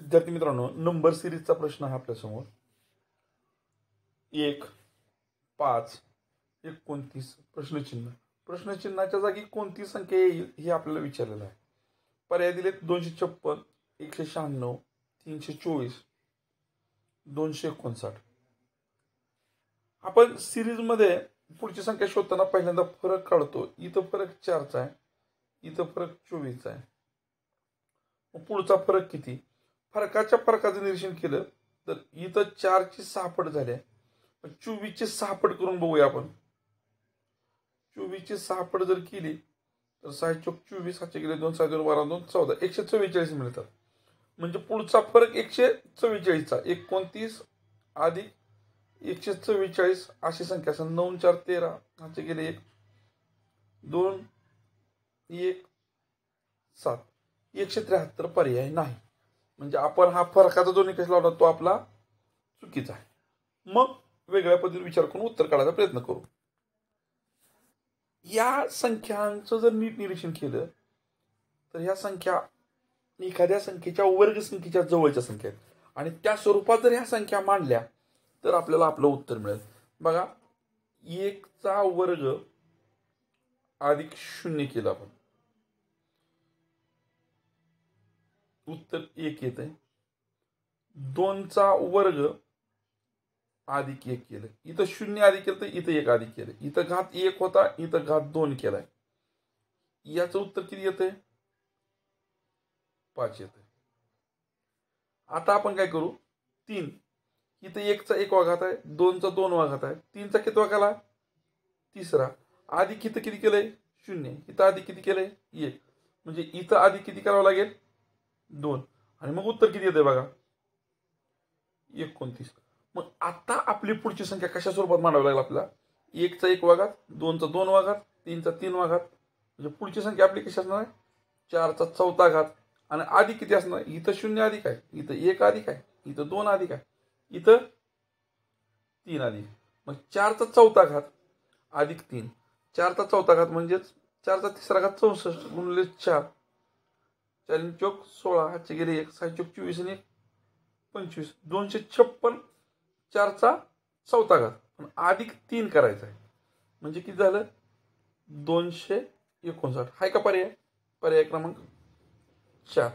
विद्यार्थी मित्रांनो, नंबर सिरीजचा प्रश्न हा आपल्यासमोर 1, 5, 29 प्रश्नचिन्ह. प्रश्नचिन्हाच्या जागी कोणती संख्या येईल हे आपल्याला विचारलेलं आहे. पर्याय दिलेत 256, 196, 324, 259. आपण सिरीजमध्ये पुढची संख्या शोधताना पहिल्यांदा फरक काढतो. इथं फरक 4चा आहे, इथं फरक 24चा आहे. पुढचा फरक किती? फरकाचं निरीक्षण केलं तर इथं 4ची 6 पट झाल्या. 24ची 6 पट करून बघूया आपण. 24ची 6 पट जर केली तर 6 चोक 24, 7 गेले 2, 7 2 12 2 14, 144 मिळतात. म्हणजे पुढचा फरक 144चा 29 अधिक 144 अशी संख्या असेल. 9 4 13, 5 गेले 1 2 1 7, 173 पर्याय नाही. म्हणजे आपण हा फरकाचा जो निकष लावला तो आपला चुकीचा आहे. मग वेगळ्या पद्धतीने विचार करून उत्तर काढायचा प्रयत्न करू. या संख्यांचं जर नीट निरीक्षण केलं तर ह्या संख्या एखाद्या संख्येच्या वर्ग संख्येच्या जवळच्या संख्या आहेत आणि त्या स्वरूपात जर ह्या संख्या मांडल्या तर आपल्याला आपलं उत्तर मिळेल. बघा, 1चा वर्ग अधिक 0 केलं आपण, उत्तर 1 येतंय. 2चा वर्ग अधिक 1 केलं, इथं 0 अधिक केलं तर इथं 1 अधिक केलं. इथं घात 1 होता, इथं घात 2 केलाय. याचं उत्तर किती येतंय? 5 येतंय. आता आपण काय करू? 3, इथं 1चा 1वा घात आहे, 2चा 2वा घात आहे, 3चा कितवा केला? तिसरा. अधिक इथं किती केलंय? 0. इथं अधिक किती केलंय? 1. म्हणजे इथं अधिक किती करावं लागेल? 2. आणि मग उत्तर किती येतंय बघा? 29. मग आता आपली पुढची संख्या कशा स्वरूपात मांडावी लागेल आपल्याला? 1चा 1वा घात, 2चा 2वा घात, 3चा 3वा घात. म्हणजे पुढची संख्या आपली कशी असणार आहे? 4चा 4था घात. आणि अधिक किती असणार? इथं 0 अधिक आहे, इथं 1 अधिक आहे, इथं 2 अधिक आहे, इथं 3 अधिक. मग 4चा 4था घात अधिक 3. 4चा 4था घात म्हणजेच 4चा 3रा घात 64 गुणिले 4. 4 चोक 16, हातचे गेले 1, 6 चोक 24 आणि 1 25. 256 4चा 4था घात. पण अधिक 3 करायचा आहे. म्हणजे किती झालं? 259. हाय का पर्याय? पर्याय क्रमांक 4.